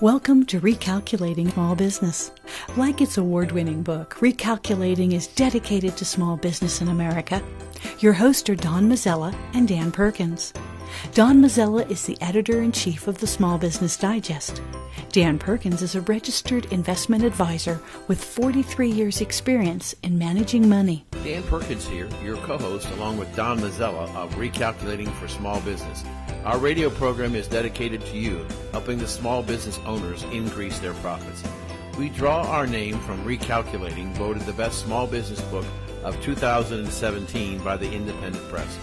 Welcome to Recalculating Small Business. Like its award-winning book, Recalculating is dedicated to small business in America. Your hosts are Don Mazzella and Dan Perkins. Don Mazzella is the editor-in-chief of the Small Business Digest. Dan Perkins is a registered investment advisor with 43 years' experience in managing money. Dan Perkins here, your co-host, along with Don Mazzella of Recalculating for Small Business. Our radio program is dedicated to you, helping the small business owners increase their profits. We draw our name from Recalculating, voted the best small business book of 2017 by the Independent Press.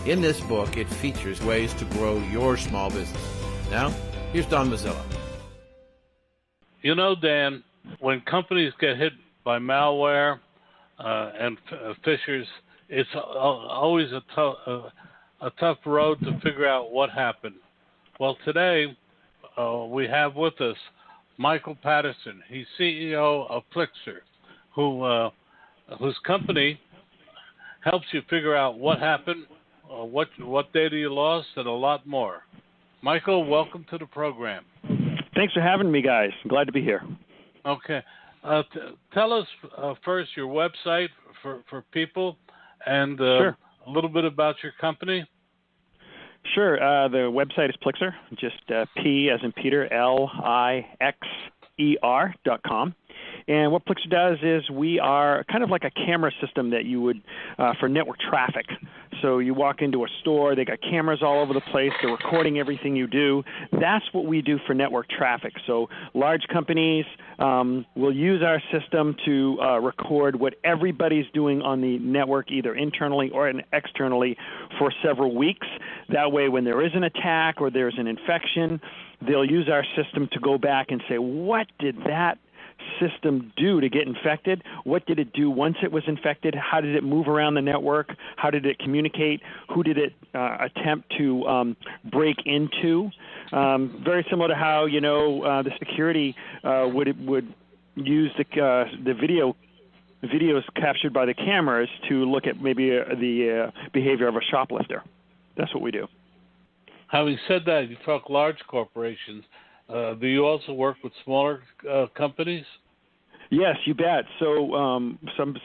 In this book, it features ways to grow your small business. Now, here's Don Mazzella. You know, Dan, when companies get hit by malware and phishers, it's always a tough road to figure out what happened. Well, today we have with us Michael Patterson. He's CEO of Plixer, whose company helps you figure out what happened, what data you lost, and a lot more. Michael, welcome to the program. Thanks for having me, guys. I'm glad to be here. Okay. Tell us first your website for people and Sure. a little bit about your company. Sure. The website is Plixer, just P as in Peter, LIXER.com. And what Plixer does is we are kind of like a camera system that you would for network traffic. So you walk into a store, they got cameras all over the place, they're recording everything you do. That's what we do for network traffic. So large companies will use our system to record what everybody's doing on the network, either internally or externally, for several weeks. That way, when there is an attack or there's an infection, they'll use our system to go back and say, what did that system do to get infected? What did it do once it was infected? How did it move around the network? How did it communicate? Who did it attempt to break into? Very similar to how the security would use the videos captured by the cameras to look at maybe the behavior of a shoplifter. That's what we do. Having said that, you talk large corporations. Do you also work with smaller companies? Yes, you bet. So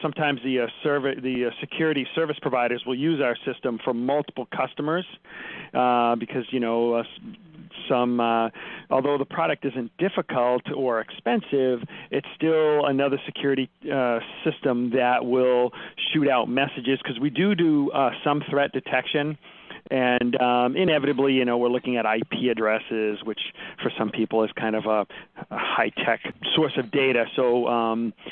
sometimes the security service providers will use our system for multiple customers because some although the product isn't difficult or expensive, it's still another security system that will shoot out messages because we do some threat detection. And inevitably, we're looking at IP addresses, which for some people is kind of a high-tech source of data. So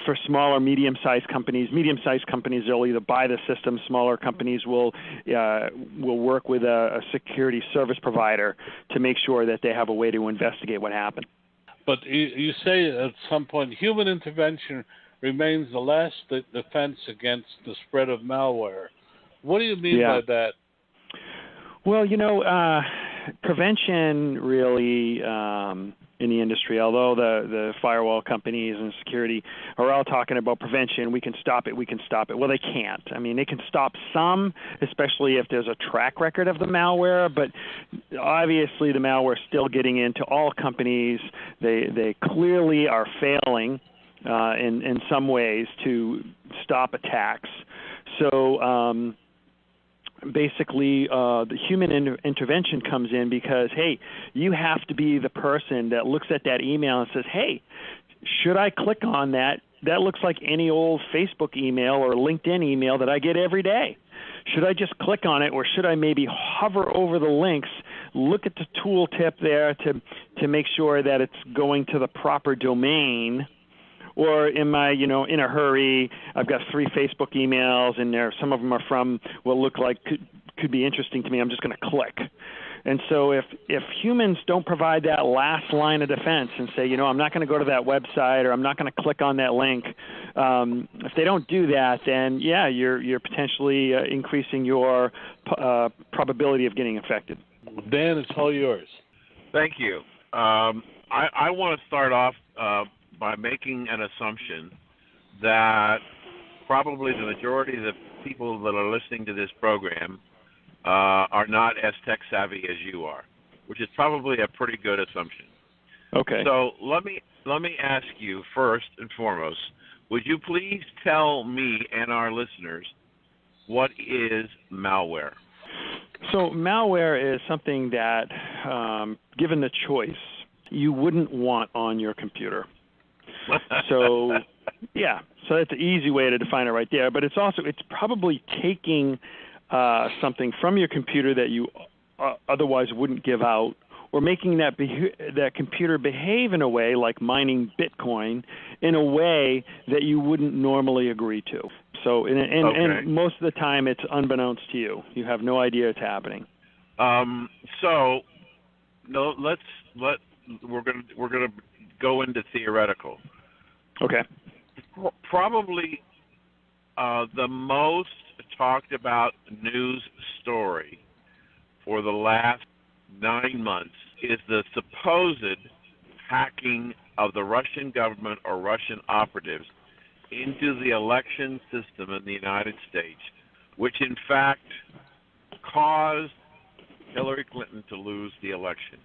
for smaller, medium-sized companies, they'll either buy the system. Smaller companies will work with a security service provider to make sure that they have a way to investigate what happened. But you say at some point human intervention remains the last defense against the spread of malware. What do you mean by that? Well, prevention really in the industry, although the firewall companies and security are all talking about prevention, we can stop it. Well, they can't. I mean, they can stop some, especially if there's a track record of the malware, but obviously the malware is still getting into all companies. They clearly are failing in some ways to stop attacks. So basically, the human intervention comes in because, hey, you have to be the person that looks at that email and says, hey, should I click on that? That looks like any old Facebook email or LinkedIn email that I get every day. Should I just click on it, or should I maybe hover over the links, look at the tooltip there to make sure that it's going to the proper domain? Or am I, in a hurry? I've got 3 Facebook emails, and some of them are from what look like could be interesting to me. I'm just going to click. And so if humans don't provide that last line of defense and say, I'm not going to go to that website, or I'm not going to click on that link, if they don't do that, then you're potentially increasing your probability of getting infected. Dan, it's all yours. Thank you. I want to start off by making an assumption that probably the majority of the people that are listening to this program are not as tech savvy as you are, which is probably a pretty good assumption. Okay. So let me ask you first and foremost, would you please tell me and our listeners what is malware? So malware is something that, given the choice, you wouldn't want on your computer. So, yeah, so that's an easy way to define it right there. But it's probably taking something from your computer that you otherwise wouldn't give out, or making that computer behave in a way like mining Bitcoin in a way that you wouldn't normally agree to. So, and most of the time it's unbeknownst to you. You have no idea it's happening. So, no, we're gonna go into theoretical. Okay. Probably the most talked about news story for the last 9 months is the supposed hacking of the Russian government or Russian operatives into the election system in the United States, which in fact caused Hillary Clinton to lose the election.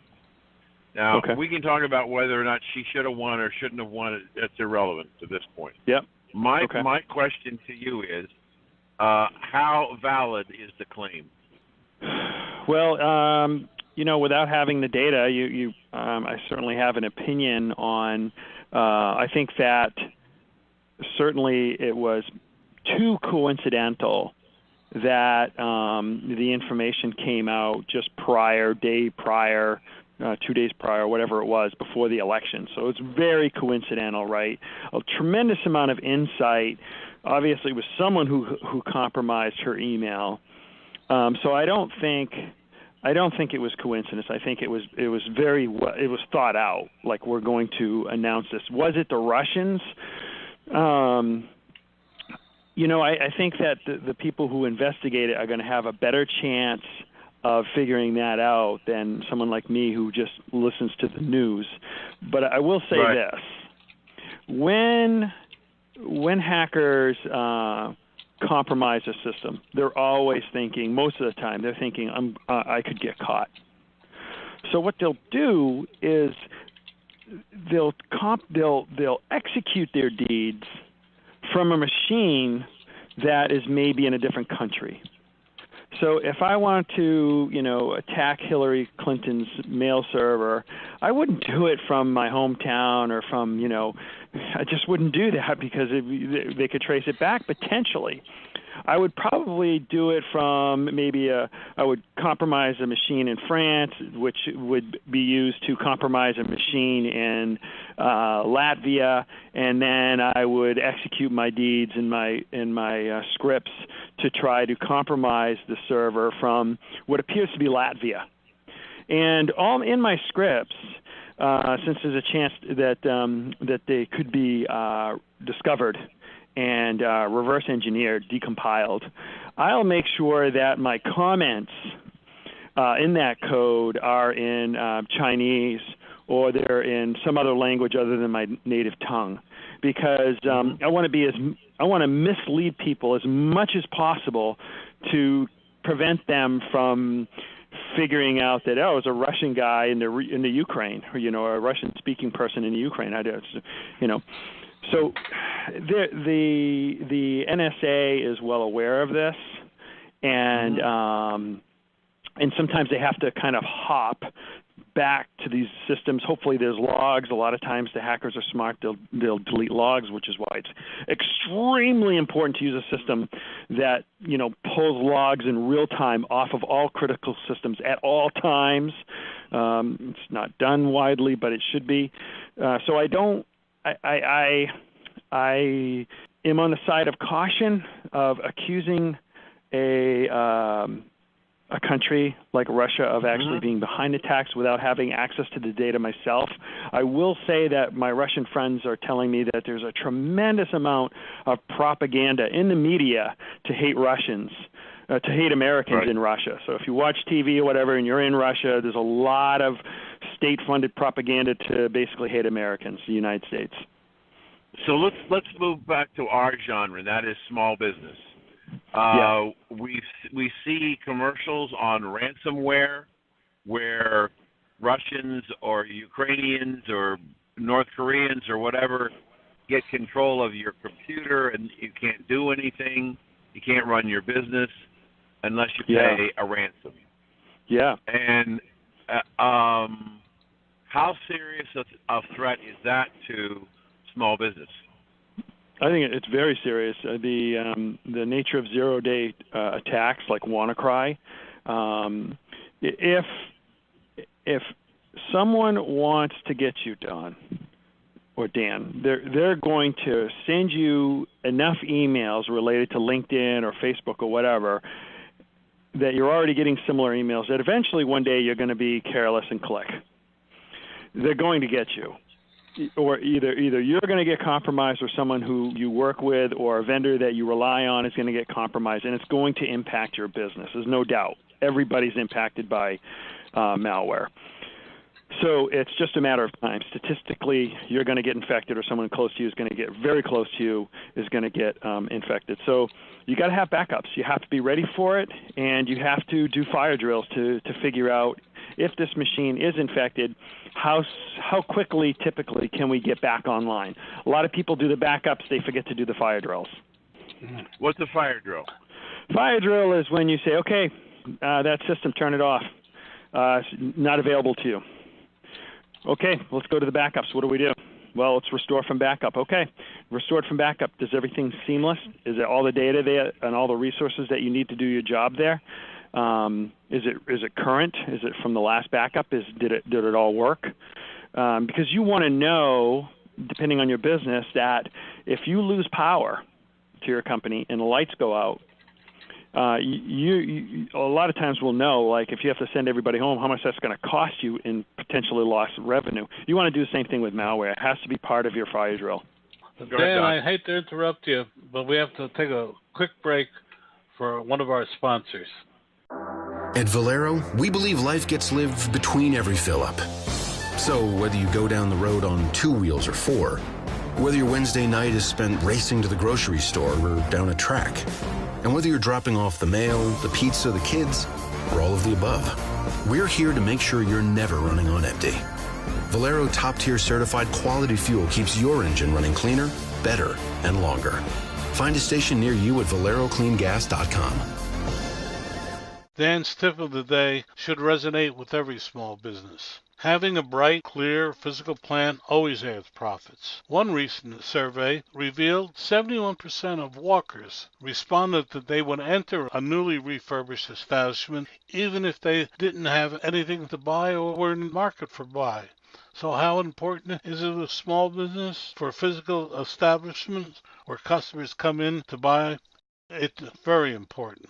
Now, we can talk about whether or not she should have won or shouldn't have won. It's irrelevant to this point. Yep. My question to you is, how valid is the claim? Well, without having the data, I certainly have an opinion on. I think that certainly it was too coincidental that the information came out just day prior, 2 days prior, whatever it was, before the election. So it's very coincidental, right? A tremendous amount of insight. Obviously, it was someone who compromised her email. So I don't think it was coincidence. I think it was thought out. Like, we're going to announce this. Was it the Russians? I think that the people who investigate it are going to have a better chance of figuring that out than someone like me who just listens to the news. But I will say this: when hackers compromise a system, they're always thinking, most of the time, they're thinking, I could get caught. So what they'll do is they'll execute their deeds from a machine that is maybe in a different country. So if I want to, attack Hillary Clinton's mail server, I wouldn't do it from my hometown or from, I just wouldn't do that because they could trace it back potentially. I would probably do it from I would compromise a machine in France, which would be used to compromise a machine in Latvia, and then I would execute my deeds in my scripts to try to compromise the server from what appears to be Latvia. And all in my scripts, since there's a chance that they could be discovered and reverse engineered, decompiled, I'll make sure that my comments in that code are in Chinese or they're in some other language other than my native tongue, because I want to mislead people as much as possible to prevent them from figuring out that it was a Russian guy in the Ukraine, or a Russian-speaking person in the Ukraine. So the NSA is well aware of this, and sometimes they have to kind of hop back to these systems. Hopefully there's logs. A lot of times the hackers are smart. They'll delete logs, which is why it's extremely important to use a system that, pulls logs in real time off of all critical systems at all times. It's not done widely, but it should be. So I am on the side of caution of accusing a country like Russia of actually being behind attacks without having access to the data myself. I will say that my Russian friends are telling me that there's a tremendous amount of propaganda in the media to hate Russians, to hate Americans in Russia. So if you watch TV or whatever and you're in Russia, there's a lot of state-funded propaganda to basically hate Americans, the United States. So let's move back to our genre, and that is small business. We see commercials on ransomware where Russians or Ukrainians or North Koreans or whatever get control of your computer and you can't do anything. You can't run your business unless you pay a ransom. Yeah. And how serious a threat is that to small business? I think it's very serious. The nature of zero-day attacks like WannaCry, if someone wants to get you, Don or Dan, they're going to send you enough emails related to LinkedIn or Facebook or whatever that you're already getting similar emails that eventually one day you're going to be careless and click. They're going to get you. Or either you're going to get compromised or someone who you work with or a vendor that you rely on is going to get compromised, and it's going to impact your business. There's no doubt. Everybody's impacted by malware. So it's just a matter of time. Statistically, you're going to get infected or someone close to you is going to get very close to you is going to get infected. So you got to have backups. You have to be ready for it, and you have to do fire drills to figure out if this machine is infected, how quickly, typically, can we get back online? A lot of people do the backups. They forget to do the fire drills. What's a fire drill? Fire drill is when you say, okay, that system, turn it off. It's not available to you. Okay, let's go to the backups. What do we do? Well, let's restore from backup. Okay, restored from backup. Does everything seamless? Is it all the data there and all the resources that you need to do your job there? Is it current? Is it from the last backup? Did it all work? Because you want to know, depending on your business, that if you lose power to your company and the lights go out, you a lot of times will know, like if you have to send everybody home, how much that's going to cost you in potentially lost revenue. You want to do the same thing with malware. It has to be part of your fire drill. Dan, I hate to interrupt you, but we have to take a quick break for one of our sponsors. At Valero, we believe life gets lived between every fill-up. So whether you go down the road on 2 wheels or 4, whether your Wednesday night is spent racing to the grocery store or down a track, and whether you're dropping off the mail, the pizza, the kids, or all of the above, we're here to make sure you're never running on empty. Valero top-tier certified quality fuel keeps your engine running cleaner, better, and longer. Find a station near you at valerocleangas.com. Dan's tip of the day should resonate with every small business. Having a bright, clear physical plan always adds profits. One recent survey revealed 71% of walkers responded that they would enter a newly refurbished establishment even if they didn't have anything to buy or were in the market for buy. So how important is it with small business for physical establishments where customers come in to buy? It's very important.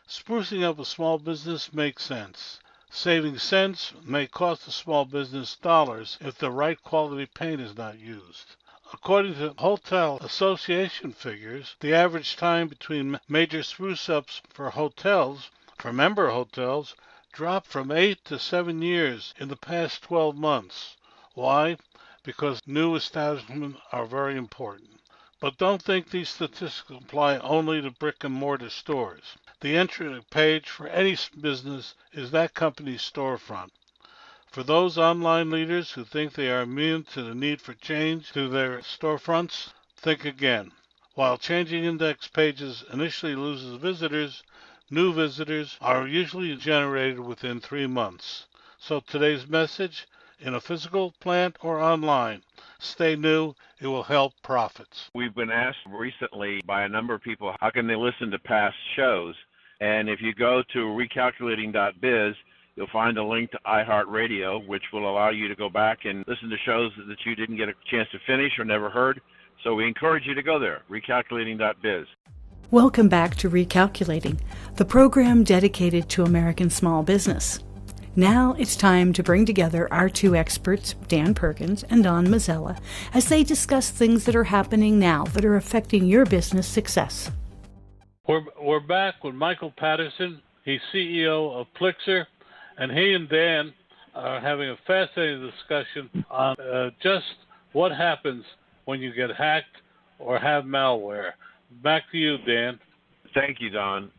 Sprucing up a small business makes sense. Saving cents may cost a small business dollars if the right quality paint is not used. According to Hotel Association figures, the average time between major spruce-ups for member hotels, dropped from 8 to 7 years in the past 12 months. Why? Because new establishments are very important. But don't think these statistics apply only to brick-and-mortar stores. The entry page for any business is that company's storefront. For those online leaders who think they are immune to the need for change to their storefronts, think again. While changing index pages initially loses visitors, new visitors are usually generated within 3 months. So today's message, in a physical plant or online, stay new, it will help profits. We've been asked recently by a number of people, how can they listen to past shows? And if you go to recalculating.biz, you'll find a link to iHeartRadio, which will allow you to go back and listen to shows that you didn't get a chance to finish or never heard. So we encourage you to go there, recalculating.biz. Welcome back to Recalculating, the program dedicated to American small business. Now it's time to bring together our 2 experts, Dan Perkins and Don Mazzella, as they discuss things that are happening now that are affecting your business success. We're back with Michael Patterson. He's CEO of Plixer, and he and Dan are having a fascinating discussion on just what happens when you get hacked or have malware. Back to you, Dan. Thank you, Don.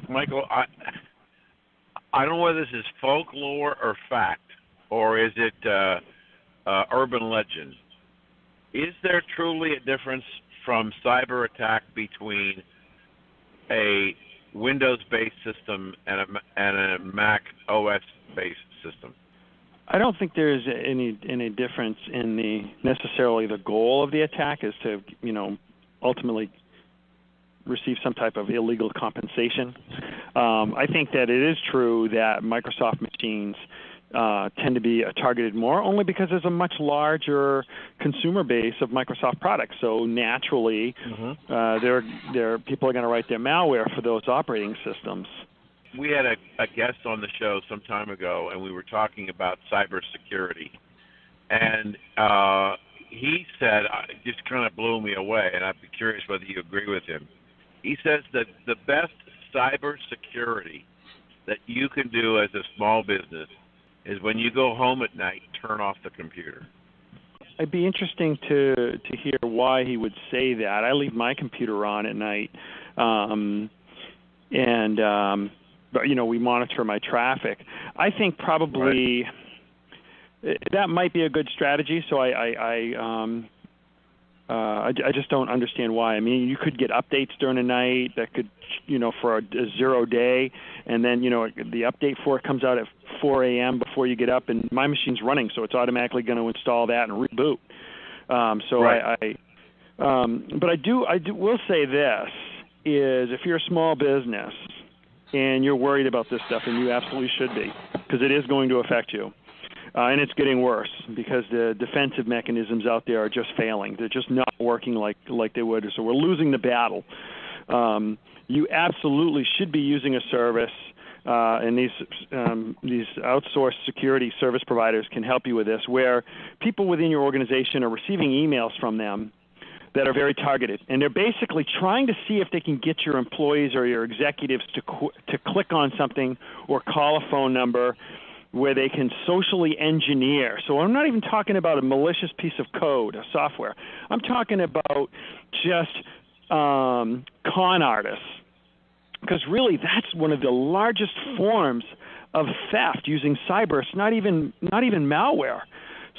Michael, I don't know whether this is folklore or fact, or is it urban legend? Is there truly a difference from cyber attack between a Windows-based system and a Mac OS-based system? I don't think there's any difference in necessarily the goal of the attack is to, ultimately receive some type of illegal compensation. I think that it is true that Microsoft machines tend to be targeted more, only because there's a much larger consumer base of Microsoft products. So naturally, people are going to write their malware for those operating systems. We had a guest on the show some time ago, and we were talking about cybersecurity. And he said, it just kind of blew me away, and I'd be curious whether you agree with him. He says that the best cybersecurity that you can do as a small business is when you go home at night, turn off the computer. It'd be interesting to hear why he would say that. I leave my computer on at night, but we monitor my traffic. I think probably that might be a good strategy. So I just don't understand why. I mean, you could get updates during the night that could, for a 0 day, and then, the update for it comes out at 4 a.m. before you get up, and my machine's running, so it's automatically going to install that and reboot. But I will say this, is if you're a small business and you're worried about this stuff, and you absolutely should be, because it is going to affect you. And it's getting worse because the defensive mechanisms out there are just failing. They're just not working like they would. So we're losing the battle. You absolutely should be using a service, and these outsourced security service providers can help you with this, where people within your organization are receiving emails from them that are very targeted, and they're basically trying to see if they can get your employees or your executives to click on something or call a phone number where they can socially engineer. So I'm not even talking about a malicious piece of code, a software. I'm talking about just con artists, because really that's one of the largest forms of theft using cyber. It's not even malware.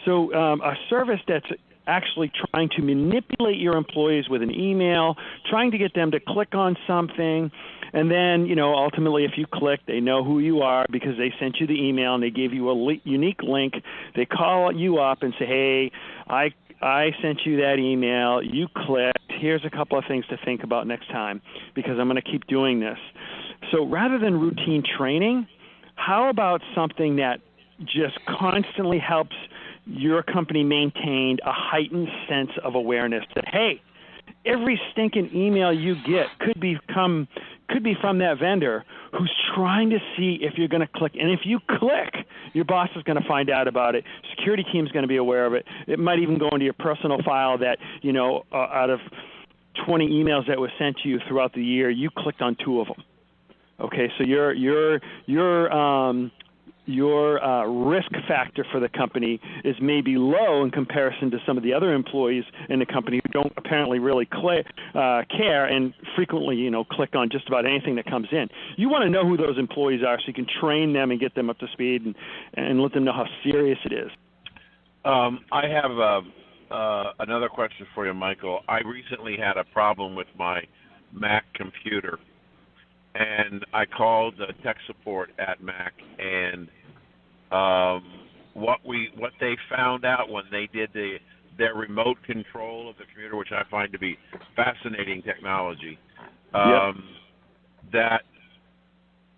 So a service that's actually trying to manipulate your employees with an email, trying to get them to click on something, and then, ultimately if you click, they know who you are because they sent you the email and they gave you a unique link. They call you up and say, hey, I sent you that email. You clicked. Here's a couple of things to think about next time because I'm going to keep doing this. So rather than routine training, how about something that just constantly helps your company maintain a heightened sense of awareness that, hey, every stinking email you get could be from that vendor who's trying to see if you're going to click. And if you click, your boss is going to find out about it. Security team's going to be aware of it. It might even go into your personal file that, out of 20 emails that were sent to you throughout the year, you clicked on 2 of them. Okay, so your risk factor for the company is maybe low in comparison to some of the other employees in the company who don't apparently really care and frequently, click on just about anything that comes in. You want to know who those employees are so you can train them and get them up to speed and let them know how serious it is. I have another question for you, Michael. I recently had a problem with my Mac computer, and I called the tech support at Mac, and what they found out when they did their remote control of the computer, which I find to be fascinating technology, that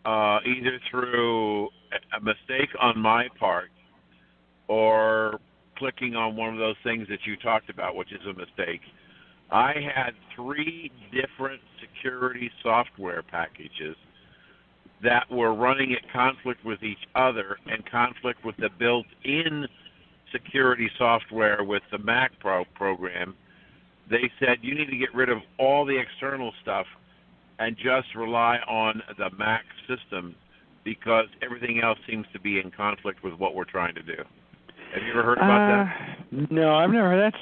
either through a mistake on my part or clicking on one of those things that you talked about, which is a mistake, I had 3 different security software packages that were running at conflict with each other and conflict with the built-in security software with the Mac program. They said you need to get rid of all the external stuff and just rely on the Mac system because everything else seems to be in conflict with what we're trying to do. Have you ever heard about that? No, I've never heard.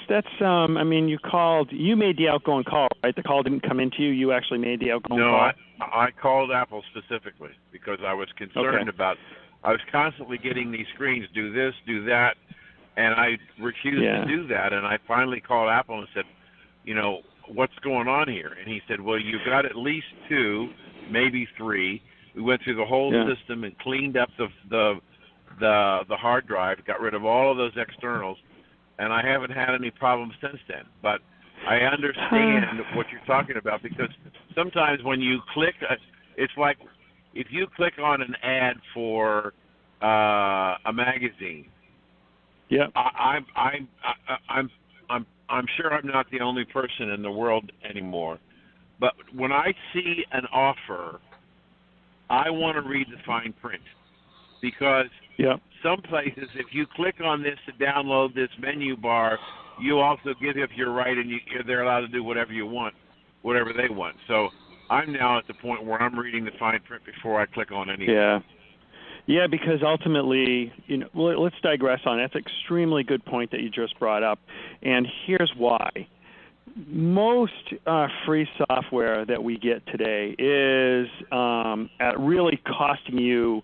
You made the outgoing call, right? The call didn't come into you. You actually made the outgoing call. No, I called Apple specifically because I was concerned about I was constantly getting these screens, do this, do that, and I refused to do that. And I finally called Apple and said, what's going on here? And he said, well, you've got at least 2, maybe 3. We went through the whole system and cleaned up the hard drive, got rid of all of those externals, and I haven't had any problems since then. But I understand what you're talking about, because sometimes when you click, it's like if you click on an ad for a magazine. Yeah. I'm sure I'm not the only person in the world anymore, but when I see an offer, I want to read the fine print, because some places, if you click on this to download this menu bar, you also give up your right, and they're allowed to do whatever you want, whatever they want. So I'm now at the point where I'm reading the fine print before I click on anything. Yeah, because ultimately, let's digress on it. That's an extremely good point that you just brought up, and here's why. Most free software that we get today is really costing you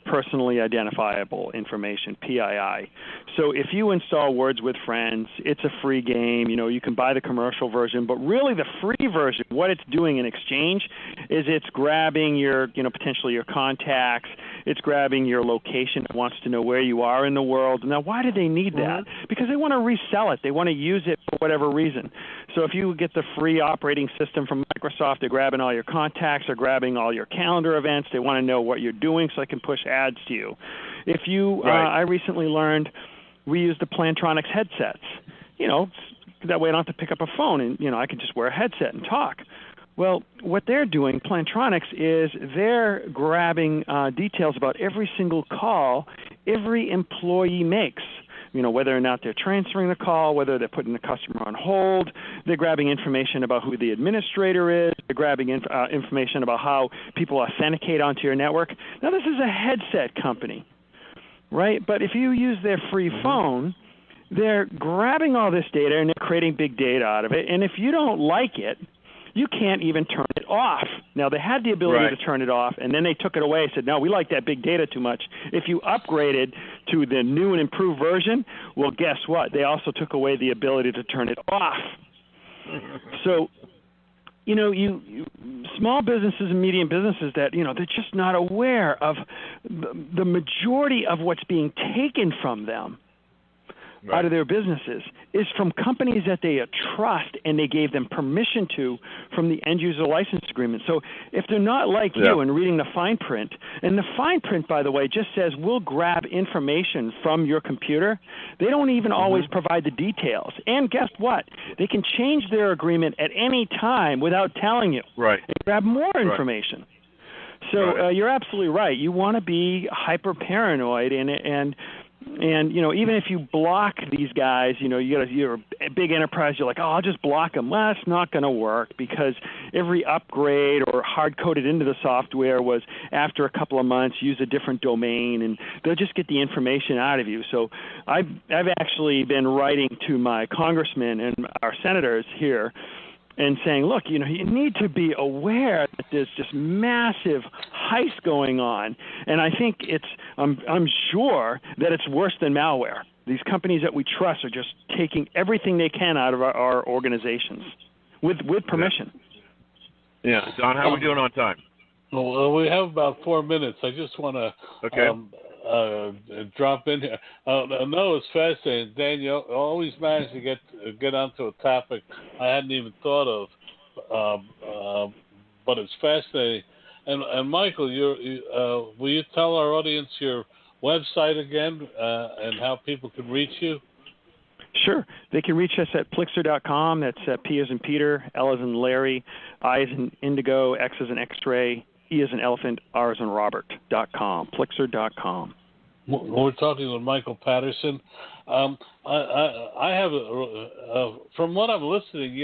personally identifiable information, PII. So if you install Words with Friends, it's a free game. You can buy the commercial version, but really the free version, what it's doing in exchange is it's grabbing your, potentially your contacts. It's grabbing your location. It wants to know where you are in the world. Now, why do they need that? Because they want to resell it. They want to use it for whatever reason. So if you get the free operating system from Microsoft, they're grabbing all your contacts, they're grabbing all your calendar events. They want to know what you're doing so they can push ads to you. If you, I recently learned we use the Plantronics headsets. That way I don't have to pick up a phone and, I can just wear a headset and talk. Well, what they're doing, Plantronics, is they're grabbing details about every single call every employee makes. Whether or not they're transferring the call, whether they're putting the customer on hold. They're grabbing information about who the administrator is. They're grabbing information about how people authenticate onto your network. Now, this is a headset company, right? But if you use their free phone, they're grabbing all this data and they're creating big data out of it. And if you don't like it, you can't even turn it off. Now, they had the ability to turn it off, and then they took it away and said, no, we like that big data too much. If you upgraded to the new and improved version, well, guess what? They also took away the ability to turn it off. So, small businesses and medium businesses that, they're just not aware of the majority of what's being taken from them. Out of their businesses is from companies that they trust and they gave them permission to from the end user license agreement. So if they're not like you and reading the fine print, and the fine print, by the way, just says we'll grab information from your computer, they don't even always provide the details. And guess what? They can change their agreement at any time without telling you. And grab more information. So you're absolutely right. You want to be hyper paranoid and even if you block these guys, you're a big enterprise, you're like, I'll just block them. Well, that's not going to work, because every upgrade or hard-coded into the software was, after a couple of months, use a different domain, and they'll just get the information out of you. So I've actually been writing to my congressmen and our senators here and saying, look, you need to be aware that there's just massive heist going on. And I think I'm sure that it's worse than malware. These companies that we trust are just taking everything they can out of our organizations with permission. Yeah. Don, how are we doing on time? Well, we have about 4 minutes. I just want to drop in here. No, it's fascinating. Dan, you always manage to get onto a topic I hadn't even thought of, but it's fascinating. And Michael, will you tell our audience your website again and how people can reach you? Sure. They can reach us at Plixer.com. That's P as in Peter, L as in Larry, I as in Indigo, X as in X-ray, E as in Elephant, R as in Robert.com, Plixer.com. We're talking with Michael Patterson. I have, from what I'm listening,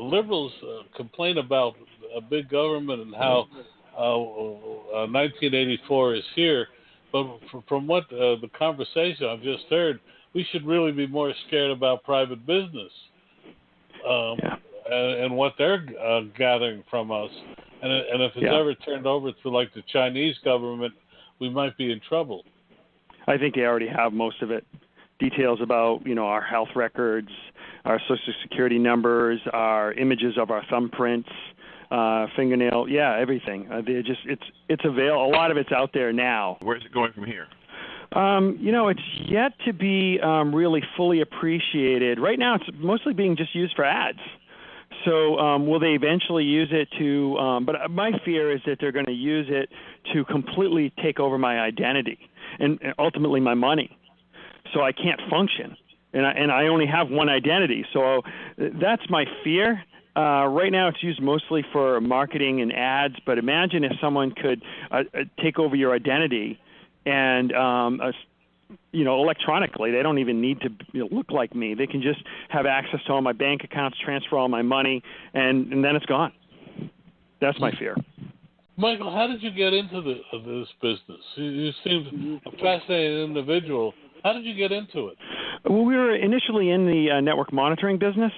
liberals complain about a big government and how 1984 is here. But from what the conversation I've just heard, we should really be more scared about private business and what they're gathering from us. And if it's ever turned over to like the Chinese government, we might be in trouble. I think they already have most of it. Details about, our health records, our social security numbers, our images of our thumbprints, fingernail, everything. It's available. A lot of it's out there now. Where's it going from here? It's yet to be really fully appreciated. Right now, it's mostly being just used for ads. So will they eventually use it to but my fear is that they're going to use it to completely take over my identity and ultimately my money. So I can't function. And I only have one identity. So that's my fear. Right now it's used mostly for marketing and ads, but imagine if someone could take over your identity and electronically. They don't even need to look like me. They can just have access to all my bank accounts, transfer all my money, and then it's gone. That's my fear. Michael, how did you get into this business? You seem a fascinating individual. How did you get into it? Well, we were initially in the network monitoring business,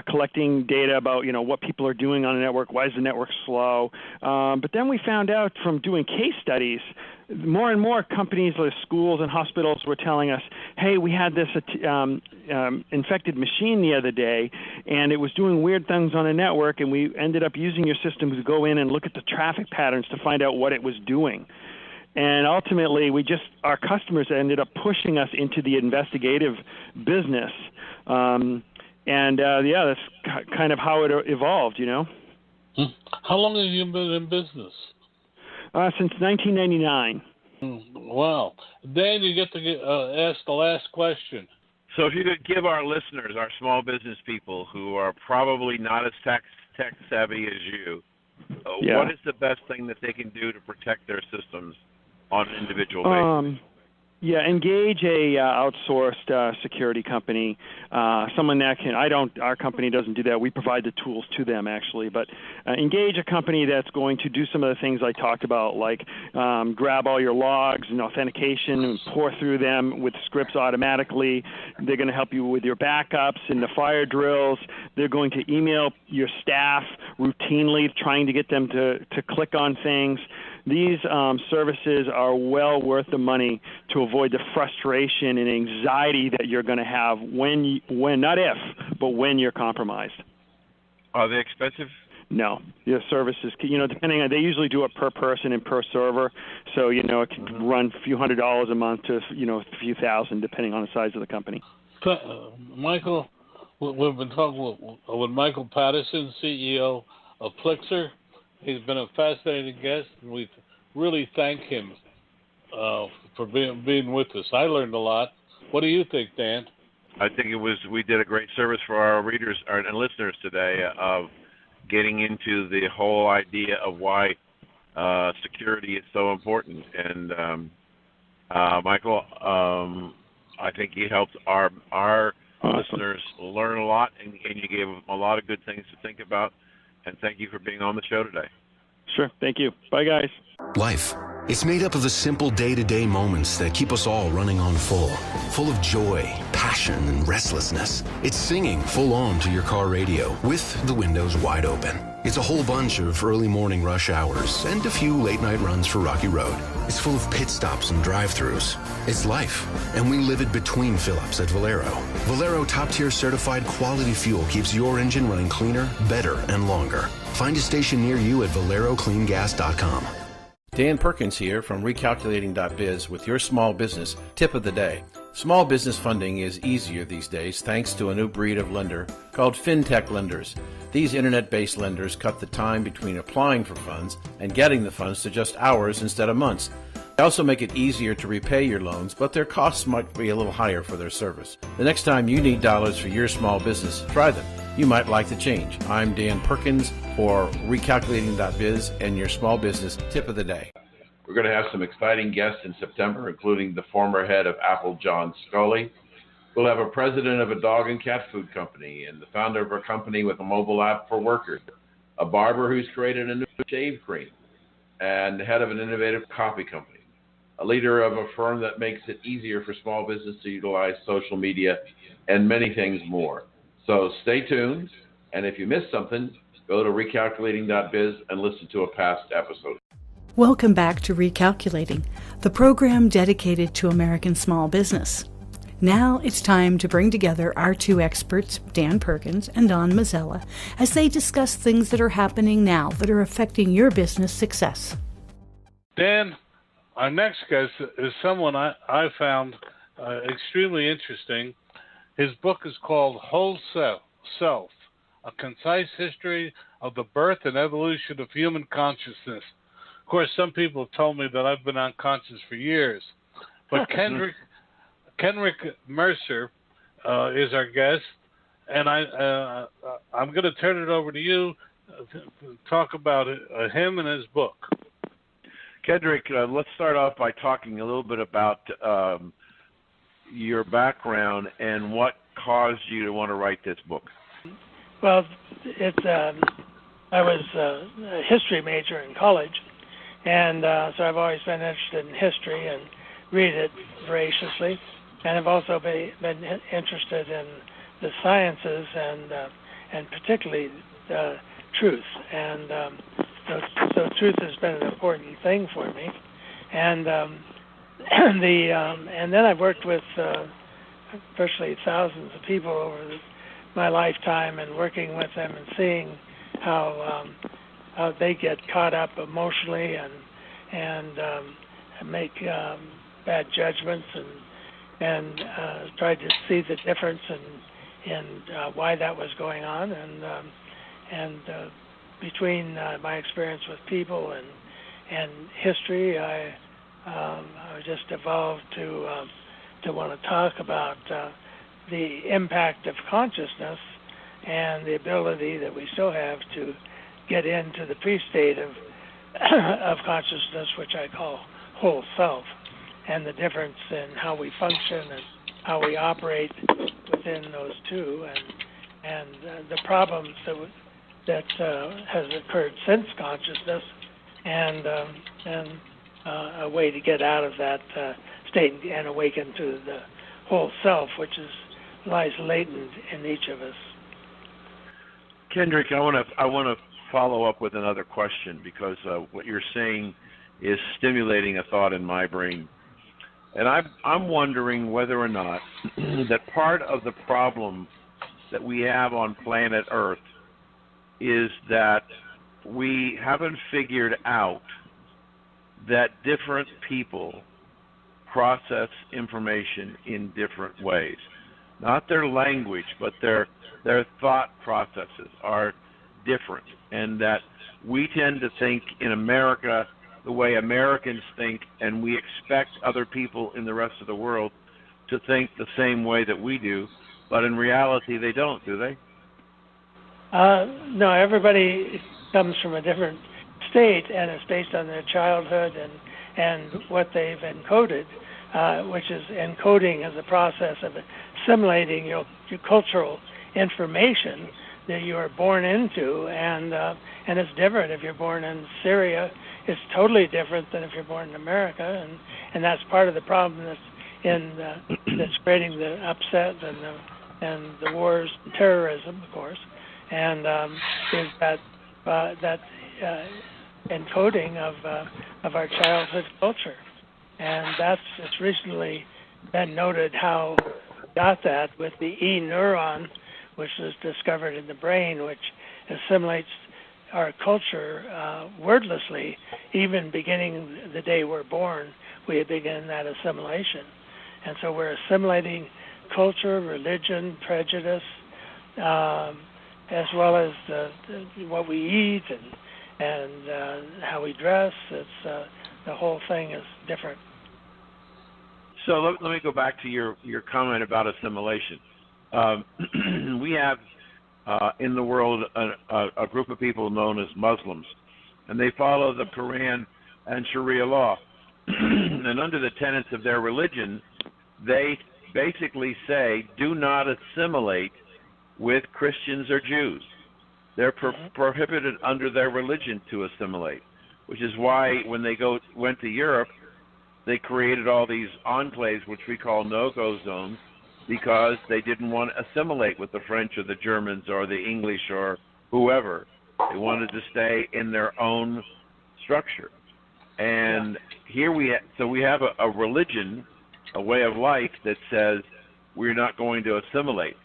collecting data about, what people are doing on the network, why is the network slow. But then we found out from doing case studies, more and more companies like schools and hospitals were telling us, hey, we had this infected machine the other day, and it was doing weird things on the network, and we ended up using your system to go in and look at the traffic patterns to find out what it was doing. And ultimately, our customers ended up pushing us into the investigative business. That's kind of how it evolved, How long have you been in business? Since 1999. Wow. Dan, you get to ask the last question. So if you could give our listeners, our small business people who are probably not as tech savvy as you, what is the best thing that they can do to protect their systems on an individual basis? Engage a outsourced security company, someone that can. Our company doesn't do that. We provide the tools to them actually, but engage a company that's going to do some of the things I talked about, like grab all your logs and authentication and pour through them with scripts automatically. They're going to help you with your backups and the fire drills. They're going to email your staff routinely, trying to get them to click on things. These services are well worth the money to avoid the frustration and anxiety that you're going to have when not if, but when you're compromised. Are they expensive? No. Your services, depending on, they usually do it per person and per server. So, it can run a few $100s a month to, a few thousand, depending on the size of the company. Michael, we've been talking with Michael Patterson, CEO of Plixer. He's been a fascinating guest, and we really thank him for being with us. I learned a lot. What do you think, Dan? I think we did a great service for our readers and listeners today of getting into the whole idea of why security is so important. And Michael, I think you helped our listeners learn a lot, and you gave them a lot of good things to think about. And thank you for being on the show today. Sure. Thank you. Bye, guys. Life. It's made up of the simple day-to-day moments that keep us all running on full of joy, passion, and restlessness. It's singing full on to your car radio with the windows wide open. It's a whole bunch of early morning rush hours and a few late night runs for Rocky Road. It's full of pit stops and drive-thrus. It's life, and we live it between fill-ups at Valero. Valero top-tier certified quality fuel keeps your engine running cleaner, better, and longer. Find a station near you at valerocleangas.com. Dan Perkins here from recalculating.biz with your small business tip of the day. Small business funding is easier these days thanks to a new breed of lender called fintech lenders. These internet-based lenders cut the time between applying for funds and getting the funds to just hours instead of months. They also make it easier to repay your loans, but their costs might be a little higher for their service. The next time you need dollars for your small business, try them. You might like the change. I'm Dan Perkins for recalculating.biz and your small business tip of the day. We're going to have some exciting guests in September, including the former head of Apple, John Scully. We'll have a president of a dog and cat food company and the founder of a company with a mobile app for workers, a barber who's created a new shave cream, and the head of an innovative coffee company, a leader of a firm that makes it easier for small business to utilize social media, and many things more. So stay tuned, and if you missed something, Go to recalculating.biz and listen to a past episode. Welcome back to Recalculating, the program dedicated to American small business. Now it's time to bring together our two experts, Dan Perkins and Don Mazzella, as they discuss things that are happening now that are affecting your business success. Dan, our next guest is someone I found extremely interesting. His book is called Whole Self, A Concise History of the Birth and Evolution of Human Consciousness. Of course, some people have told me that I've been unconscious for years. But Kendrick Mercer is our guest, and I'm going to turn it over to you to talk about him and his book. Kendrick, let's start off by talking a little bit about your background and what caused you to want to write this book. Well, I was a history major in college, and so I've always been interested in history and read it voraciously. And I've also been interested in the sciences and particularly truth. And so truth has been an important thing for me. And and then I've worked with virtually thousands of people over my lifetime, and working with them and seeing how they get caught up emotionally and make bad judgments and tried to see the difference in why that was going on, and between my experience with people and history, I just evolved to want to talk about the impact of consciousness and the ability that we still have to get into the pre-state of consciousness, which I call whole self, and the difference in how we function and how we operate within those two, and the problems that has occurred since consciousness, and a way to get out of that state and awaken to the whole self, which lies latent in each of us. Kendrick, I want to follow up with another question, because what you're saying is stimulating a thought in my brain. And I'm wondering whether or not that part of the problem that we have on planet Earth is that we haven't figured out that different people process information in different ways. Not their language, but their thought processes are different, and that we tend to think in America the way Americans think, and we expect other people in the rest of the world to think the same way that we do, but in reality they don't, do they? No, everybody comes from a different state, and it's based on their childhood and what they've encoded, which is encoding as a process of assimilating your cultural information that you are born into, and it's different if you're born in Syria. It's totally different than if you're born in America, and that's part of the problem that's creating the upset and the wars and terrorism, of course, and is that encoding of our childhood culture, and it's recently been noted how we got that with the E neuron, which was discovered in the brain, which assimilates our culture wordlessly. Even beginning the day we're born, we begin that assimilation. And so we're assimilating culture, religion, prejudice, as well as what we eat and how we dress. It's the whole thing is different. So let me go back to your comment about assimilation. We have in the world a group of people known as Muslims, and they follow the Quran and Sharia law. And under the tenets of their religion, they basically say, do not assimilate with Christians or Jews. They're prohibited under their religion to assimilate, which is why when they went to Europe, they created all these enclaves, which we call no-go zones, because they didn't want to assimilate with the French or the Germans or the English or whoever. They wanted to stay in their own structure. And here we have a religion, a way of life that says we're not going to assimilate.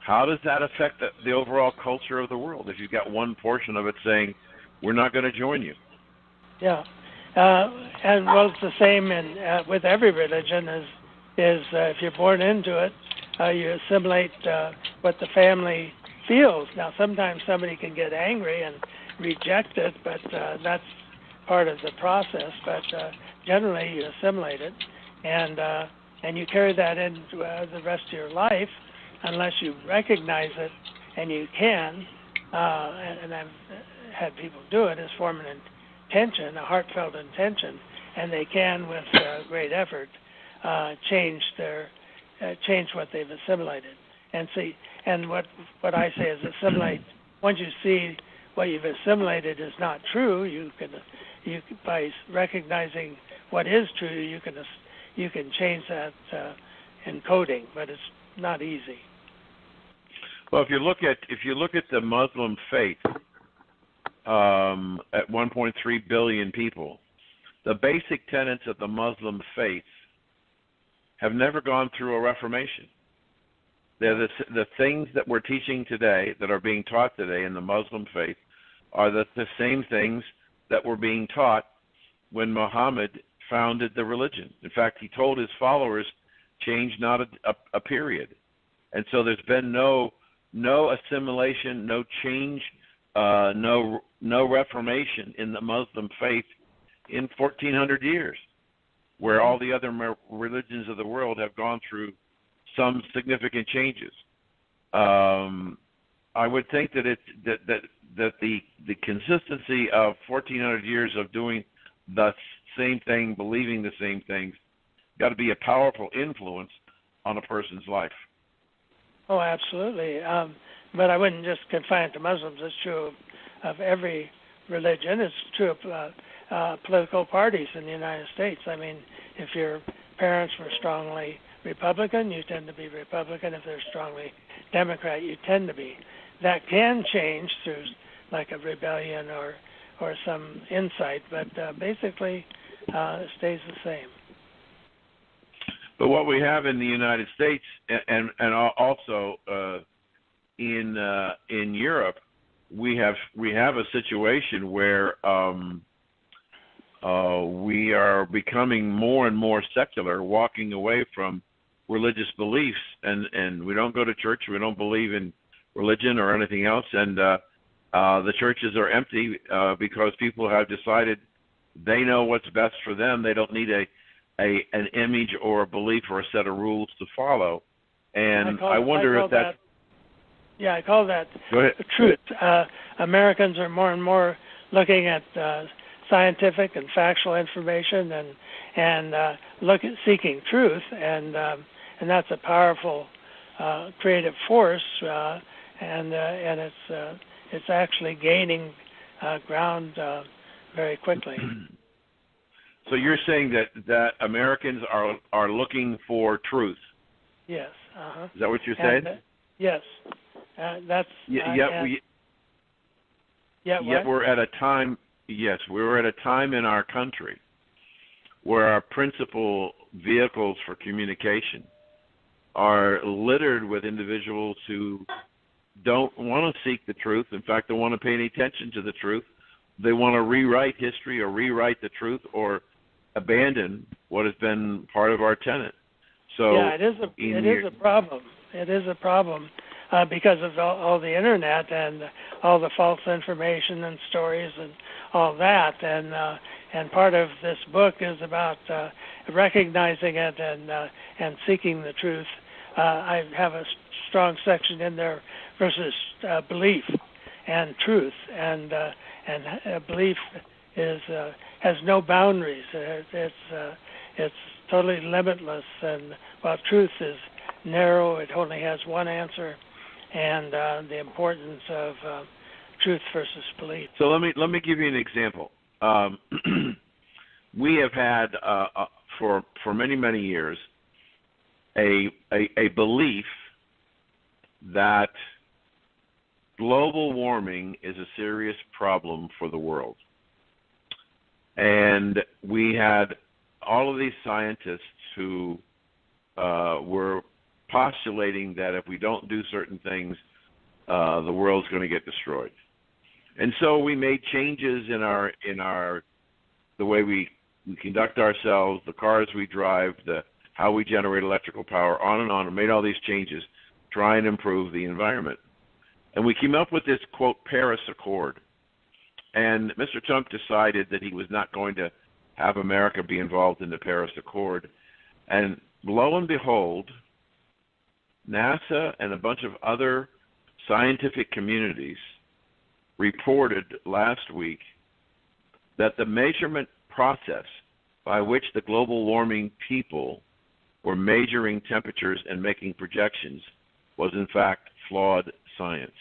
How does that affect the overall culture of the world if you've got one portion of it saying we're not going to join you? Yeah, and well, it's the same with every religion. Is if you're born into it, you assimilate what the family feels. Now, sometimes somebody can get angry and reject it, but that's part of the process. But generally, you assimilate it, and you carry that into the rest of your life, unless you recognize it, and you can. And I've had people do it, is form an intention, a heartfelt intention, and they can, with great effort, change what they've assimilated. And what I say is assimilate. Once you see what you've assimilated is not true, you by recognizing what is true, you can change that encoding, but it's not easy. Well, if you look at the Muslim faith, at 1.3 billion people, the basic tenets of the Muslim faith have never gone through a reformation. They're the things that we're teaching today, that are being taught today in the Muslim faith, are the same things that were being taught when Muhammad founded the religion. In fact, he told his followers, change not a period. And so there's been no assimilation, no change, no reformation in the Muslim faith in 1,400 years, where all the other religions of the world have gone through some significant changes. I would think that the consistency of 1,400 years of doing the same thing, believing the same things, got to be a powerful influence on a person's life. Oh, absolutely. But I wouldn't just confine it to Muslims. It's true of every religion. It's true of political parties in the United States. I mean, if your parents were strongly Republican, you tend to be Republican. If they're strongly Democrat, you tend to be. That can change through like a rebellion or some insight, but basically it stays the same. But what we have in the United States and also in Europe, we have a situation where we are becoming more and more secular, walking away from religious beliefs, and we don't go to church. We don't believe in religion or anything else, and the churches are empty because people have decided they know what's best for them. They don't need an image or a belief or a set of rules to follow. And I wonder if that's... Yeah, I call that the truth. Americans are more and more looking at scientific and factual information and seeking truth, and that's a powerful creative force, and it's actually gaining ground very quickly. So you're saying that Americans are looking for truth? Yes. Uh-huh. Is that what you're saying? Yes. That's. Yet we're at a time. Yes, we're at a time in our country where our principal vehicles for communication are littered with individuals who don't want to seek the truth. In fact, don't want to pay any attention to the truth. They want to rewrite history or rewrite the truth or abandon what has been part of our tenet. So yeah, it is a problem. It is a problem because of all the internet and all the false information and stories and all that. And part of this book is about recognizing it and seeking the truth. I have a strong section in there versus belief and truth, and belief has no boundaries. It's totally limitless, and while truth is narrow, it only has one answer, and the importance of truth versus belief. So let me give you an example. We have had for many years a belief that global warming is a serious problem for the world. And we had all of these scientists who were postulating that if we don't do certain things, the world's going to get destroyed. And so we made changes in the way we conduct ourselves, the cars we drive, how we generate electrical power, on and on, and made all these changes, try and improve the environment. And we came up with this, quote, Paris Accord. And Mr. Trump decided that he was not going to have America be involved in the Paris Accord. And lo and behold, NASA and a bunch of other scientific communities reported last week that the measurement process by which the global warming people were measuring temperatures and making projections was in fact flawed science.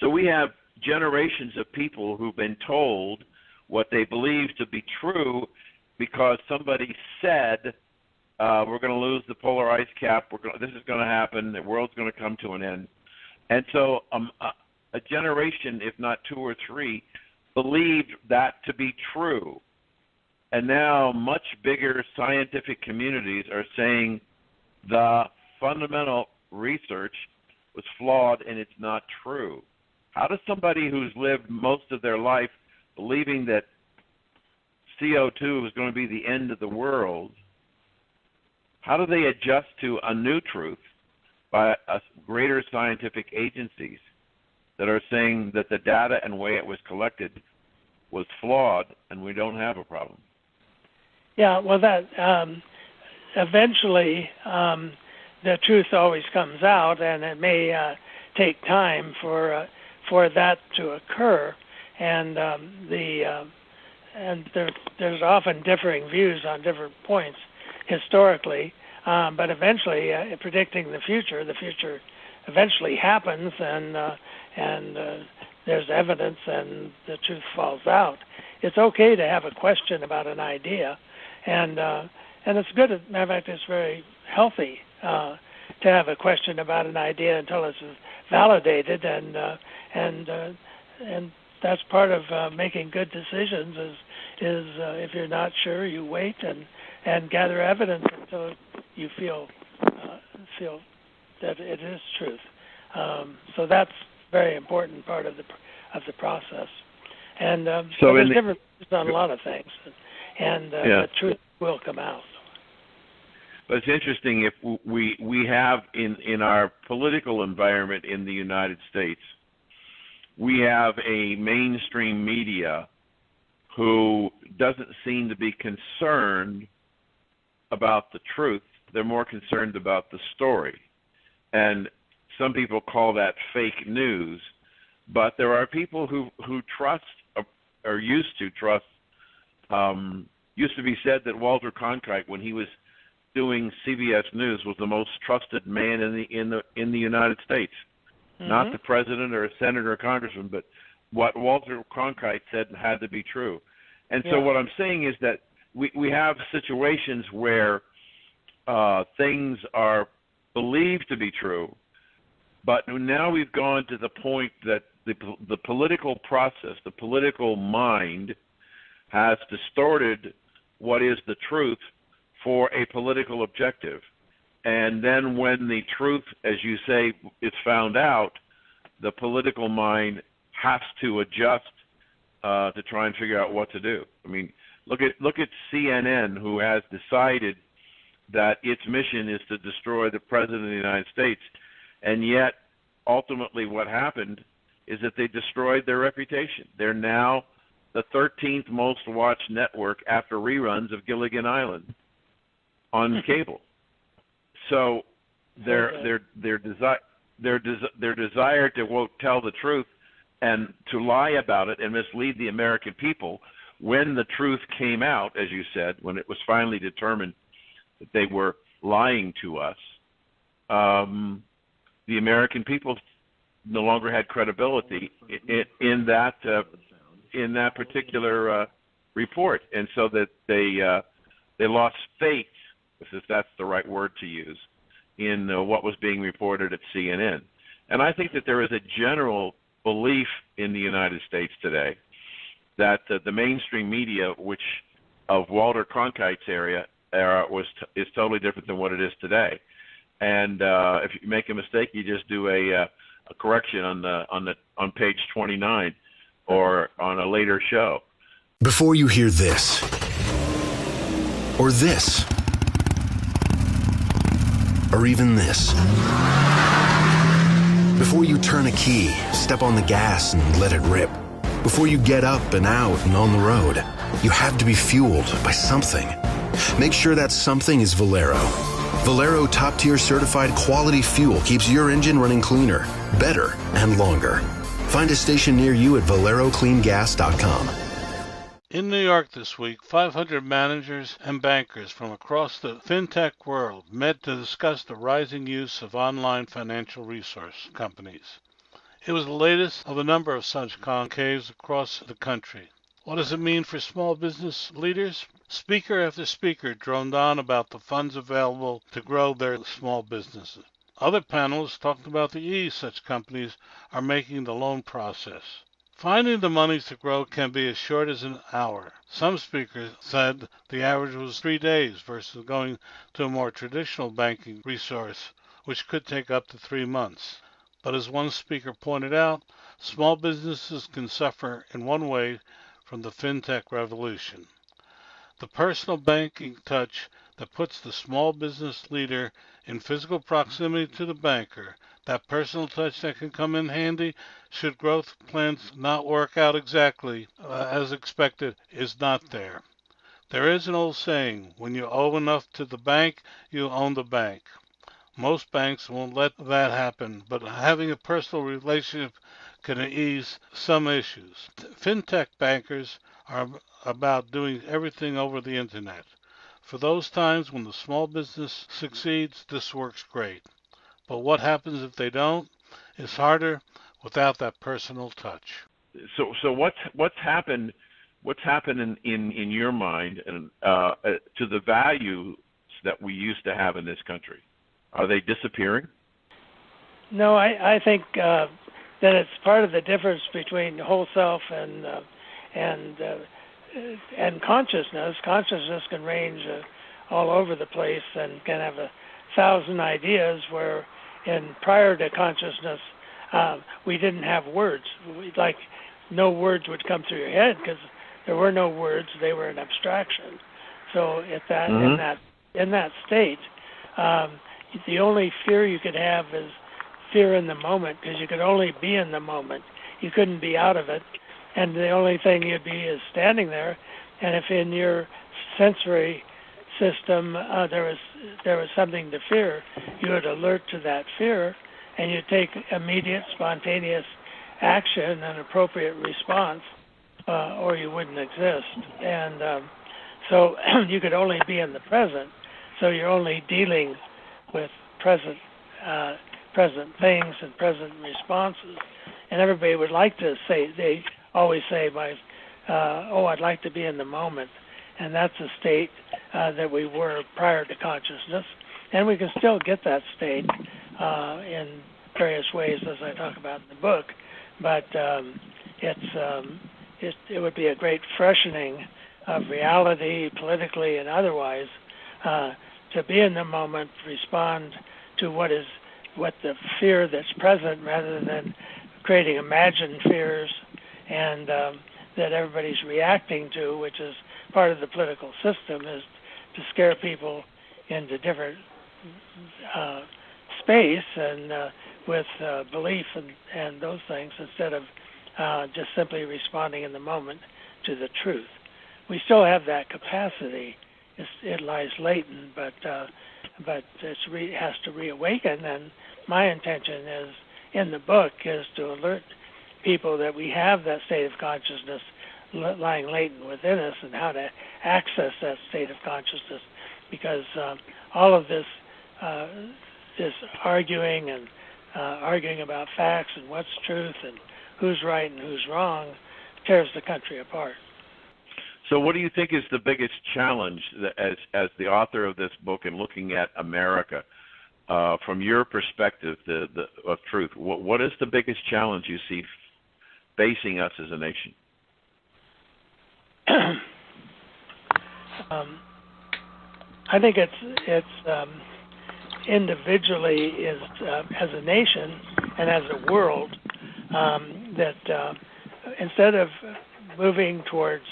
So we have generations of people who've been told what they believe to be true because somebody said, we're going to lose the polar ice cap, this is going to happen, the world's going to come to an end. And so a generation, if not two or three, believed that to be true. And now much bigger scientific communities are saying the fundamental research was flawed and it's not true. How does somebody who's lived most of their life believing that CO2 is going to be the end of the world, how do they adjust to a new truth by greater scientific agencies that are saying that the data and way it was collected was flawed and we don't have a problem? Yeah, well, that eventually the truth always comes out, and it may take time for that to occur, and there's often differing views on different points historically, but eventually, predicting the future eventually happens, and there's evidence, and the truth falls out. It's okay to have a question about an idea, and it's good. As a matter of fact, it's very healthy to have a question about an idea until it's validated, and that's part of making good decisions. Is if you're not sure, you wait and gather evidence until you feel that it is truth. So that's a very important part of the process. And so there's different views on a lot of things, and the truth will come out. But it's interesting, if we have in our political environment in the United States, we have a mainstream media who doesn't seem to be concerned about the truth. They're more concerned about the story. And some people call that fake news. But there are people who trust, or used to trust, used to be said that Walter Cronkite, when he was doing CBS News, was the most trusted man in the United States. Mm-hmm. Not the president or a senator or congressman, but what Walter Cronkite said had to be true. And so what I'm saying is that we have situations where things are believed to be true, but now we've gone to the point that the political process, the political mind, has distorted what is the truth for a political objective. And then when the truth, as you say, is found out, the political mind has to adjust to try and figure out what to do. I mean, look at CNN, who has decided that its mission is to destroy the president of the United States, and yet ultimately what happened is that they destroyed their reputation. They're now the 13th most watched network after reruns of Gilligan Island on cable. So their desire to tell the truth and to lie about it and mislead the American people, when the truth came out, as you said, when it was finally determined that they were lying to us, the American people no longer had credibility in that particular report, and so that they lost faith, if that's the right word to use, in what was being reported at CNN. And I think that there is a general belief in the United States today that the mainstream media, which of Walter Cronkite's era is totally different than what it is today. And if you make a mistake, you just do a correction on page 29 or on a later show. Before you hear this, or this, or even this, before you turn a key, step on the gas and let it rip, before you get up and out and on the road, you have to be fueled by something. Make sure that something is Valero. Valero top-tier certified quality fuel keeps your engine running cleaner, better, and longer. Find a station near you at valerocleangas.com. In New York this week, 500 managers and bankers from across the fintech world met to discuss the rising use of online financial resource companies. It was the latest of a number of such concaves across the country. What does it mean for small business leaders? Speaker after speaker droned on about the funds available to grow their small businesses. Other panelists talked about the ease such companies are making the loan process. Finding the money to grow can be as short as an hour. Some speakers said the average was 3 days versus going to a more traditional banking resource, which could take up to 3 months. But as one speaker pointed out, small businesses can suffer in one way from the fintech revolution. The personal banking touch that puts the small business leader in physical proximity to the banker, that personal touch that can come in handy should growth plans not work out exactly as expected, is not there. There is an old saying, when you owe enough to the bank, you own the bank. Most banks won't let that happen, but having a personal relationship can ease some issues. Fintech bankers are about doing everything over the internet. For those times when the small business succeeds, this works great. But what happens if they don't? It's harder without that personal touch. So what's happened in your mind and to the values that we used to have in this country? Are they disappearing? No, I think that it's part of the difference between whole self and consciousness. Consciousness can range all over the place and can have 1,000 ideas, where prior to consciousness, we didn't have words. Like, no words would come through your head because there were no words; they were an abstraction. So in that state, the only fear you could have is fear in the moment, because you could only be in the moment. You couldn't be out of it, and the only thing you'd be is standing there. And if in your sensory system there was something to fear, you would alert to that fear, and you'd take immediate, spontaneous action and appropriate response, or you wouldn't exist. And so you could only be in the present. So you're only dealing with present things and present responses. And everybody would like to say, they always say, I'd like to be in the moment. And that's a state that we were prior to consciousness. And we can still get that state in various ways, as I talk about in the book. But it would be a great freshening of reality, politically and otherwise, to be in the moment, respond to what the fear that's present, rather than creating imagined fears and that everybody's reacting to, which is part of the political system, is to scare people into different space and with belief and those things, instead of just simply responding in the moment to the truth. We still have that capacity. It lies latent, but it has to reawaken. And my intention is, in the book, is to alert people that we have that state of consciousness lying latent within us, and how to access that state of consciousness. Because all of this arguing and arguing about facts and what's truth and who's right and who's wrong tears the country apart. So what do you think is the biggest challenge as the author of this book and looking at America? from your perspective, of truth, what is the biggest challenge you see facing us as a nation? I think it's individually is as a nation and as a world that instead of moving towards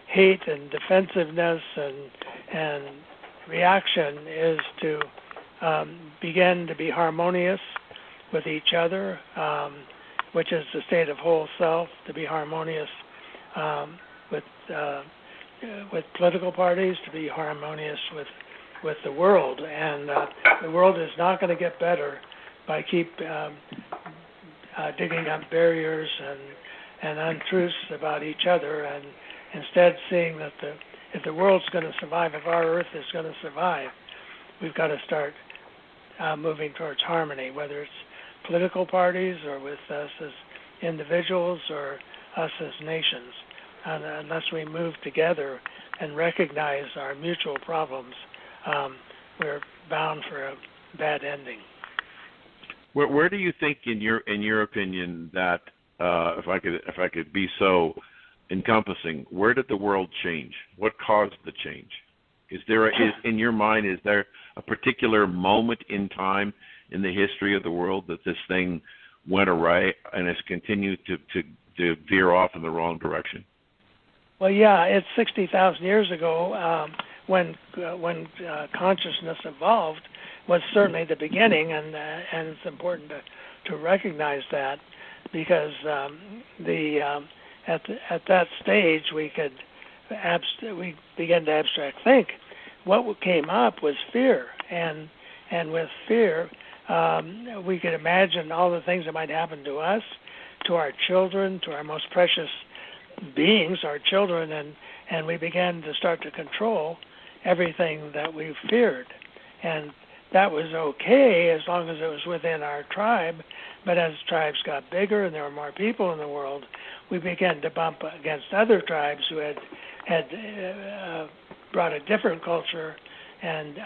hate and defensiveness and reaction, is to begin to be harmonious with each other, which is the state of whole self, to be harmonious with political parties, to be harmonious with the world. And the world is not going to get better by keep digging up barriers and untruths about each other, and instead seeing that if the world's going to survive, if our Earth is going to survive, we've got to start moving towards harmony, whether it's political parties or with us as individuals or us as nations. And unless we move together and recognize our mutual problems, we're bound for a bad ending. Where do you think, in your opinion, that if I could be so encompassing, where did the world change? What caused the change? In your mind, is there a particular moment in time in the history of the world that this thing went awry and has continued to veer off in the wrong direction? Well, yeah, it's 60,000 years ago when consciousness evolved was certainly the beginning, and it's important to recognize that, because at that stage we began to abstract think. What came up was fear, and with fear we could imagine all the things that might happen to us, to our children, to our most precious beings, our children, and we began to start to control everything that we feared. And that was okay as long as it was within our tribe, but as tribes got bigger and there were more people in the world, we began to bump against other tribes who had brought a different culture and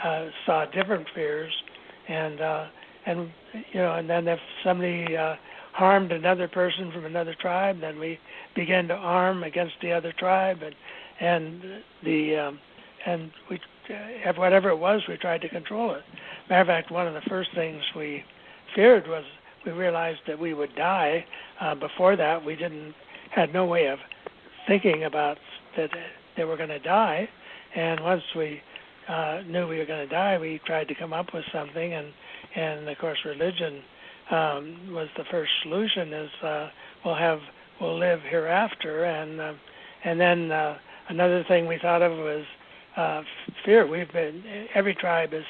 saw different fears, and then if somebody harmed another person from another tribe, then we began to arm against the other tribe, and we, whatever it was, we tried to control it. Matter of fact, one of the first things we feared was we realized that we would die. Before that, we had no way of thinking about that they were going to die, and once we knew we were going to die, we tried to come up with something, and of course religion was the first solution. Is we'll live hereafter, and then another thing we thought of was fear. Every tribe has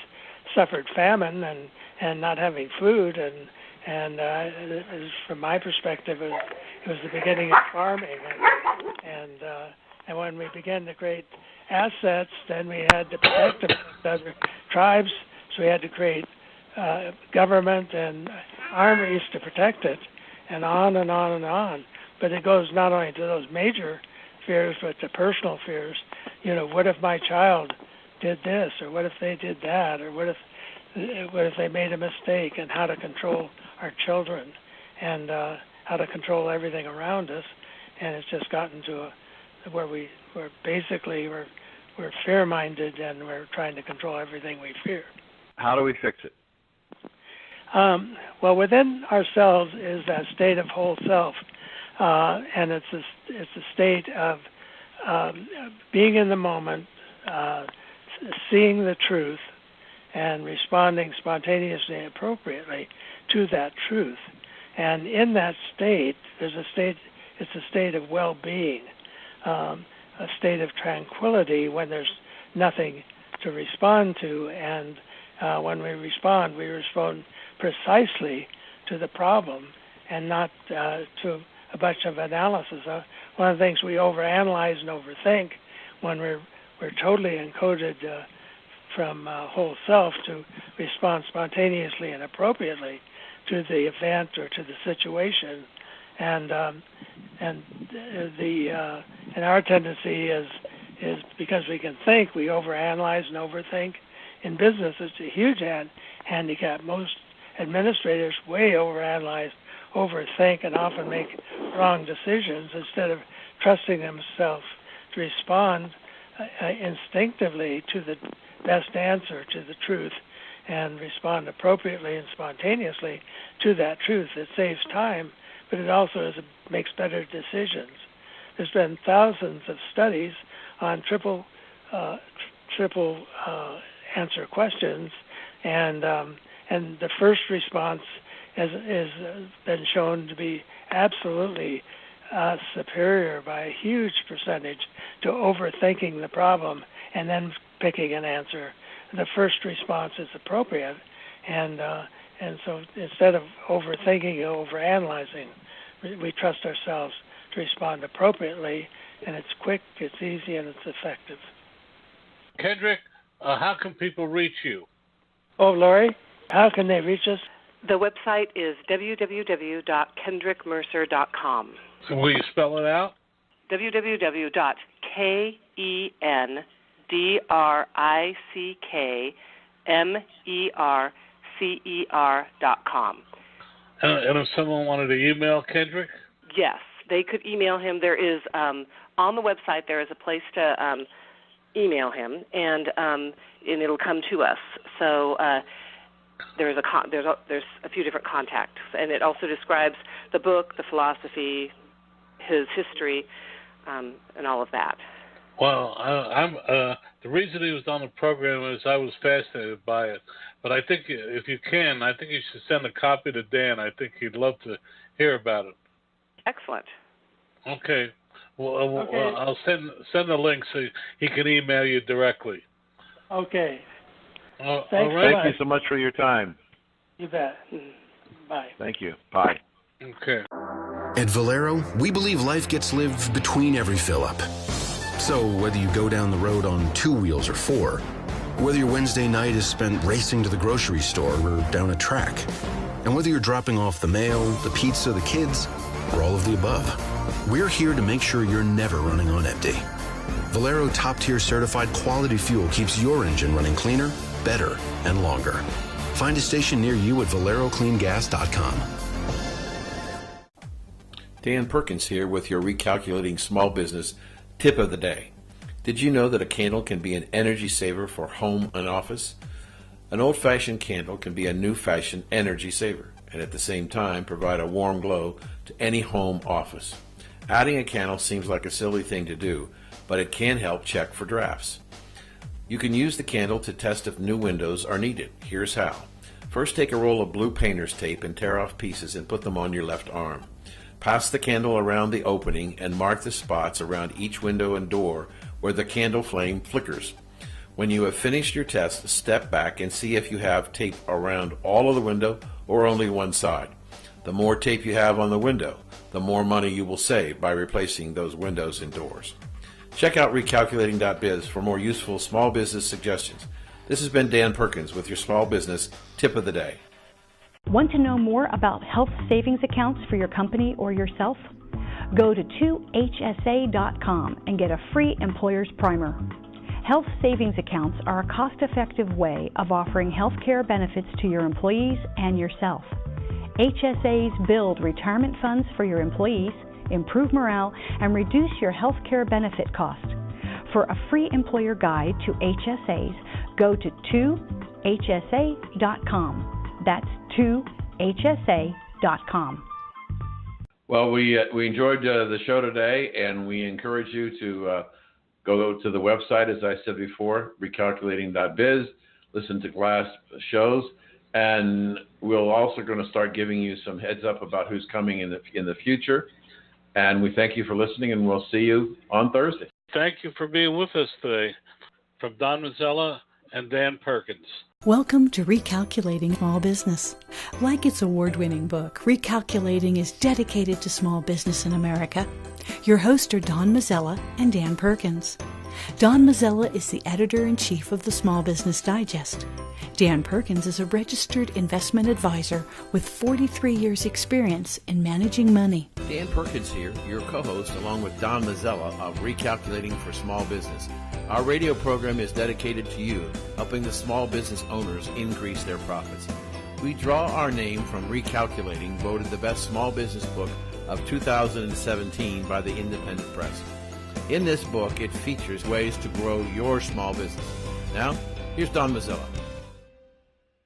suffered famine and not having food, and from my perspective, it was the beginning of farming, and when we began to create assets, then we had to protect them against other tribes, so we had to create government and armies to protect it, and on and on and on. But it goes not only to those major fears, but to personal fears. What if my child did this, or what if they did that, or what if they made a mistake, and how to control our children, and how to control everything around us. And it's just gotten to where we're fear-minded, and we're trying to control everything we fear. How do we fix it? Well, within ourselves is that state of whole self, and it's a state of being in the moment, seeing the truth, and responding spontaneously and appropriately to that truth. And in that state, it's a state of well-being, a state of tranquility when there's nothing to respond to. And when we respond precisely to the problem and not to a bunch of analysis. One of the things we overanalyze and overthink when we're totally encoded from whole self to respond spontaneously and appropriately to the event or to the situation, and our tendency is is because we can think, we overanalyze and overthink. In business, it's a huge handicap. Most administrators way overanalyze, overthink, and often make wrong decisions instead of trusting themselves to respond instinctively to the best answer, to the truth, and respond appropriately and spontaneously to that truth. It saves time, but it also makes better decisions. There's been thousands of studies on triple answer questions, and the first response has been shown to be absolutely superior by a huge percentage to overthinking the problem and then picking an answer. The first response is appropriate, and so instead of overthinking and overanalyzing, we trust ourselves to respond appropriately, and it's quick, it's easy, and it's effective. Kendrick, how can people reach you? Oh, Lori, how can they reach us? The website is www.kendrickmercer.com. So will you spell it out? www.kendrickmercer.com. And if someone wanted to email Kendrick? Yes, they could email him. There is, on the website, there is a place to email him, and it'll come to us. So there's a few different contacts, and it also describes the book, the philosophy, his history, and all of that. Well, the reason he was on the program is I was fascinated by it. But I think if you can, I think you should send a copy to Dan. I think he'd love to hear about it. Excellent. Okay. Well, I'll send the link so he can email you directly. Okay. All Thanks right. Thank you so much for your time. You bet. Bye. Thank you. Bye. Okay. At Valero, we believe life gets lived between every fill-up. So whether you go down the road on 2 wheels or 4, whether your Wednesday night is spent racing to the grocery store or down a track, and whether you're dropping off the mail, the pizza, the kids, or all of the above, we're here to make sure you're never running on empty. Valero top-tier certified quality fuel keeps your engine running cleaner, better, and longer. Find a station near you at valerocleangas.com. Dan Perkins here with your Recalculating Small Business Tip of the Day. Did you know that a candle can be an energy saver for home and office? An old-fashioned candle can be a new-fashioned energy saver, and at the same time provide a warm glow to any home office. Adding a candle seems like a silly thing to do, but it can help check for drafts. You can use the candle to test if new windows are needed. Here's how. First, take a roll of blue painter's tape and tear off pieces and put them on your left arm. Pass the candle around the opening and mark the spots around each window and door where the candle flame flickers. When you have finished your test, step back and see if you have tape around all of the window or only one side. The more tape you have on the window, the more money you will save by replacing those windows and doors. Check out recalculating.biz for more useful small business suggestions. This has been Dan Perkins with your Small Business Tip of the Day. Want to know more about health savings accounts for your company or yourself? Go to 2hsa.com and get a free employer's primer. Health savings accounts are a cost-effective way of offering health care benefits to your employees and yourself. HSAs build retirement funds for your employees, improve morale, and reduce your health care benefit cost. For a free employer guide to HSAs, go to 2hsa.com. That's 2hsa.com. Well, we enjoyed the show today, and we encourage you to go to the website, as I said before, recalculating.biz, listen to Glass shows, and we're also going to start giving you some heads up about who's coming in the future. And we thank you for listening, and we'll see you on Thursday. Thank you for being with us today. From Don Mazzella and Dan Perkins. Welcome to Recalculating Small Business. Like its award-winning book, Recalculating is dedicated to small business in America. Your hosts are Don Mazzella and Dan Perkins. Don Mazzella is the editor-in-chief of the Small Business Digest. Dan Perkins is a registered investment advisor with 43 years' experience in managing money. Dan Perkins here, your co-host, along with Don Mazzella of Recalculating for Small Business. Our radio program is dedicated to you, helping the small business owners increase their profits. We draw our name from Recalculating, voted the best small business book of 2017 by the Independent Press. In this book, it features ways to grow your small business. Now, here's Don Mazzella.